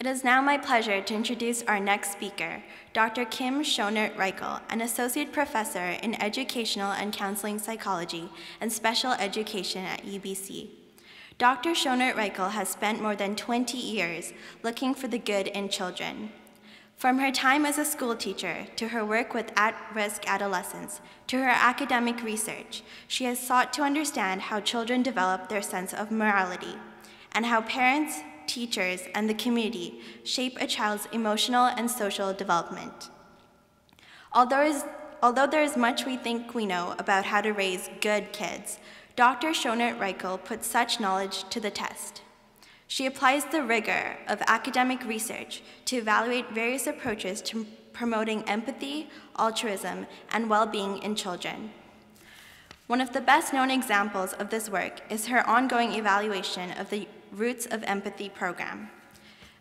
It is now my pleasure to introduce our next speaker, Dr. Kim Schonert-Reichl, an Associate Professor in Educational and Counseling Psychology and Special Education at UBC. Dr. Schonert-Reichl has spent more than 20 years looking for the good in children. From her time as a school teacher to her work with at-risk adolescents to her academic research, she has sought to understand how children develop their sense of morality and how parents, teachers, and the community shape a child's emotional and social development. Although there is much we think we know about how to raise good kids, Dr. Schonert-Reichl puts such knowledge to the test. She applies the rigor of academic research to evaluate various approaches to promoting empathy, altruism, and well-being in children. One of the best-known examples of this work is her ongoing evaluation of the Roots of Empathy program.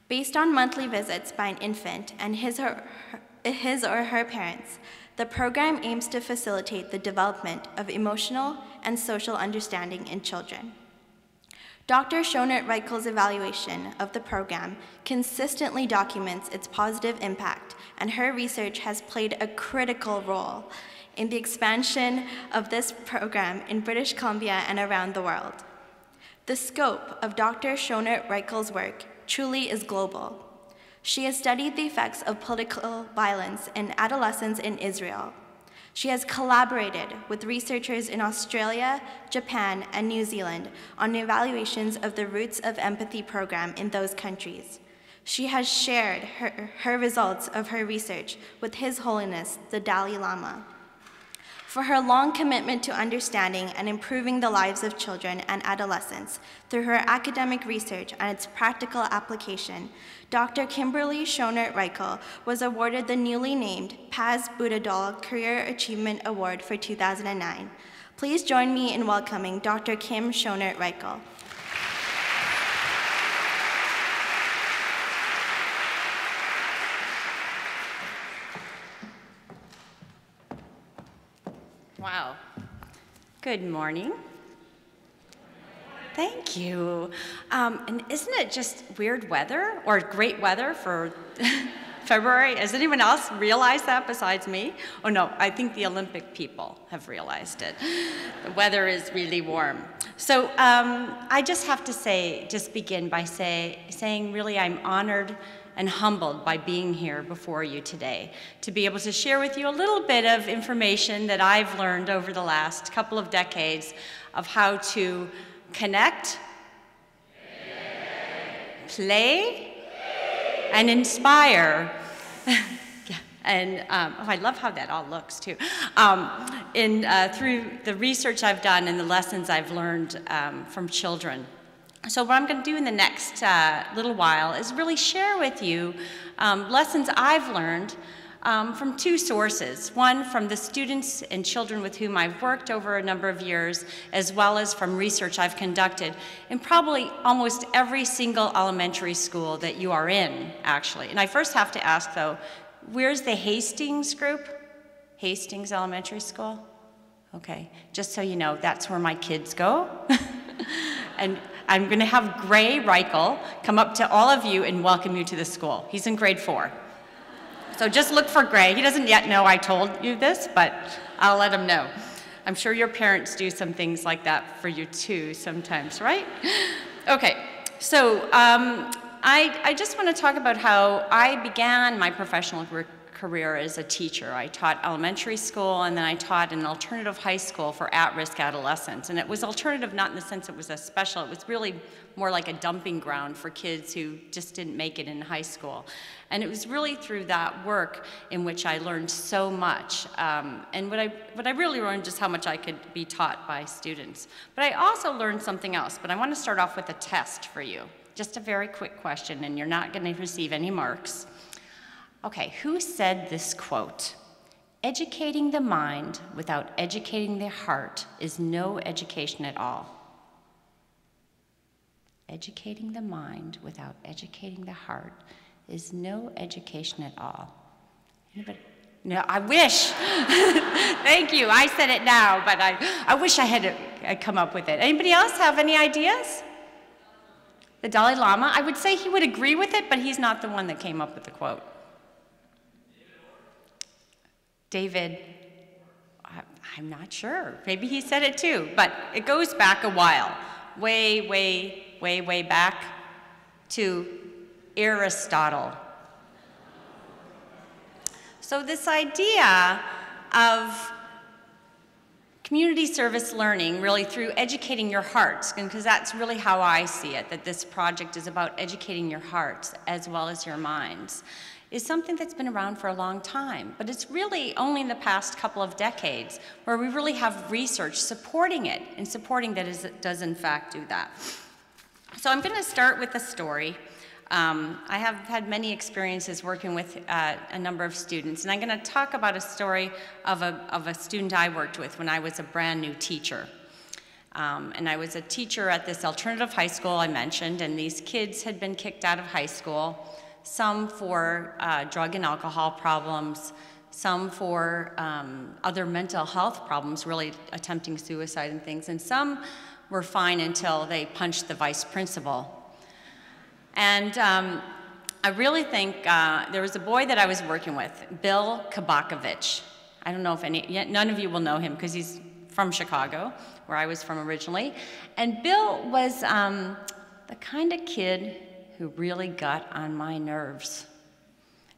Based on monthly visits by an infant and his or her parents, the program aims to facilitate the development of emotional and social understanding in children. Dr. Schonert-Reichl's evaluation of the program consistently documents its positive impact, and her research has played a critical role in the expansion of this program in British Columbia and around the world. The scope of Dr. Schonert-Reichl's work truly is global. She has studied the effects of political violence in adolescents in Israel. She has collaborated with researchers in Australia, Japan, and New Zealand on evaluations of the Roots of Empathy program in those countries. She has shared her results of her research with His Holiness, the Dalai Lama. For her long commitment to understanding and improving the lives of children and adolescents through her academic research and its practical application, Dr. Kimberly Schonert-Reichl was awarded the newly named Paz Budadal Career Achievement Award for 2009. Please join me in welcoming Dr. Kim Schonert-Reichl. Wow. Good morning. Thank you. And isn't it just weird weather or great weather for February? Has anyone else realized that besides me? Oh no, I think the Olympic people have realized it. The weather is really warm. So I just have to begin by saying really I'm honored and humbled by being here before you today, to be able to share with you a little bit of information that I've learned over the last couple of decades of how to connect, play, and inspire. And I love how that all looks too. Through the research I've done and the lessons I've learned from children. So what I'm going to do in the next little while is really share with you lessons I've learned from two sources. One from the students and children with whom I've worked over a number of years, as well as from research I've conducted in probably almost every single elementary school that you are in, actually. And I first have to ask, though, where's the Hastings group? Hastings Elementary School? Okay, just so you know, that's where my kids go. And I'm going to have Gray Reichl come up to all of you and welcome you to the school. He's in grade 4. So just look for Gray. He doesn't yet know I told you this, but I'll let him know. I'm sure your parents do some things like that for you too sometimes, right? Okay, so I just want to talk about how I began my professional career as a teacher. I taught elementary school, and then I taught an alternative high school for at-risk adolescents. And it was alternative not in the sense it was a special, it was really more like a dumping ground for kids who just didn't make it in high school. And it was really through that work in which I learned so much. And what I really learned is how much I could be taught by students. But I also learned something else, but I want to start off with a test for you. Just a very quick question, and you're not going to receive any marks. Okay, who said this quote? Educating the mind without educating the heart is no education at all. Educating the mind without educating the heart is no education at all. Anybody? No, I wish. Thank you, I said it now, but I wish I had come up with it. Anybody else have any ideas? The Dalai Lama, I would say he would agree with it, but he's not the one that came up with the quote. David, I'm not sure. Maybe he said it too, but it goes back a while. Way, way, way, way back to Aristotle. So this idea of community service learning, really through educating your hearts, because that's really how I see it, that this project is about educating your hearts as well as your minds, is something that's been around for a long time. But it's really only in the past couple of decades where we really have research supporting it and supporting that it does in fact do that. So I'm going to start with a story. I have had many experiences working with a number of students, and I'm going to talk about a story of a student I worked with when I was a brand new teacher. And I was a teacher at this alternative high school I mentioned, and these kids had been kicked out of high school, some for drug and alcohol problems, some for other mental health problems, really attempting suicide and things, and some were fine until they punched the vice principal. And I really think there was a boy that I was working with, Bill Kabakovich. I don't know if none of you will know him because he's from Chicago, where I was from originally. And Bill was the kind of kid who really got on my nerves.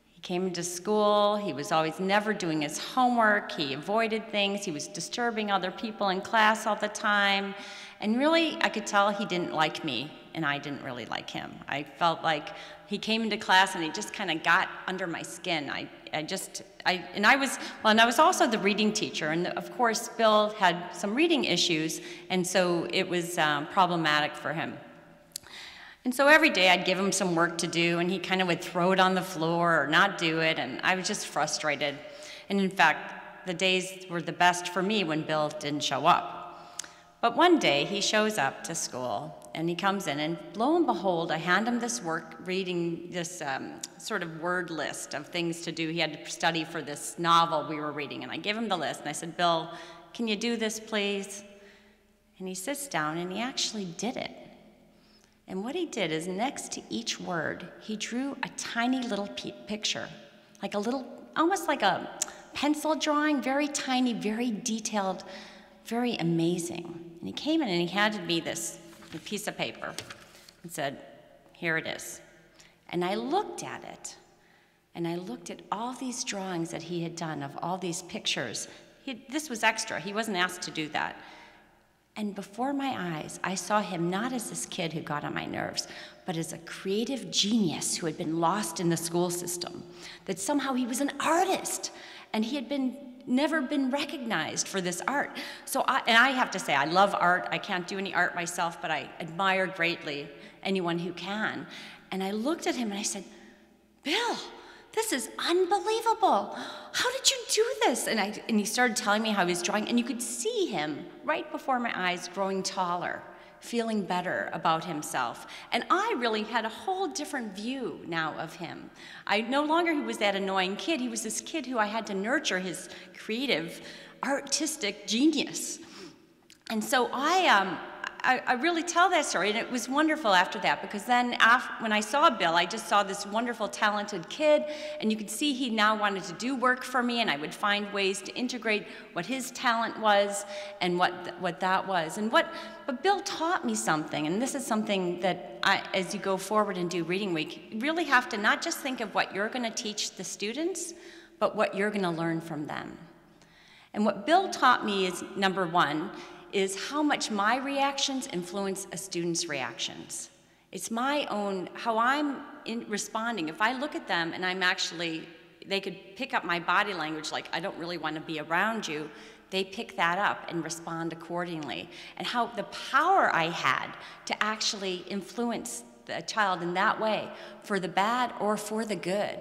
He came into school, he was always never doing his homework, he avoided things, he was disturbing other people in class all the time, and really I could tell he didn't like me, and I didn't really like him. I felt like he came into class and he just kind of got under my skin. I was also the reading teacher, and of course Bill had some reading issues, and so it was problematic for him. And so every day I'd give him some work to do, and he kind of would throw it on the floor or not do it, and I was just frustrated. And in fact, the days were the best for me when Bill didn't show up. But one day he shows up to school, and he comes in, and lo and behold, I hand him this work, reading this sort of word list of things to do. He had to study for this novel we were reading, and I give him the list, and I said, Bill, can you do this, please? And he sits down, and he actually did it. And what he did is next to each word, he drew a tiny little picture, like a little, almost like a pencil drawing, very tiny, very detailed, very amazing. And he came in and he handed me this piece of paper and said, here it is. And I looked at it, and I looked at all these drawings that he had done of all these pictures. This was extra, he wasn't asked to do that. And before my eyes, I saw him not as this kid who got on my nerves, but as a creative genius who had been lost in the school system, that somehow he was an artist, and he had never been recognized for this art. So I have to say, I love art. I can't do any art myself, but I admire greatly anyone who can. And I looked at him and I said, Bill, this is unbelievable. How did you do this? And he started telling me how he was drawing, and you could see him right before my eyes growing taller, feeling better about himself. And I really had a whole different view now of him. No longer he was that annoying kid. He was this kid who I had to nurture his creative, artistic genius. And so I really tell that story, and it was wonderful after that, because then when I saw Bill, I just saw this wonderful, talented kid, and you could see he now wanted to do work for me, and I would find ways to integrate what his talent was and what that was. But Bill taught me something, and this is something that as you go forward and do Reading Week, you really have to not just think of what you're going to teach the students, but what you're going to learn from them. And what Bill taught me is, number one, is how much my reactions influence a student's reactions. It's my own, how I'm responding. If I look at them and they could pick up my body language like, I don't really want to be around you, they pick that up and respond accordingly. And how the power I had to actually influence the child in that way, for the bad or for the good.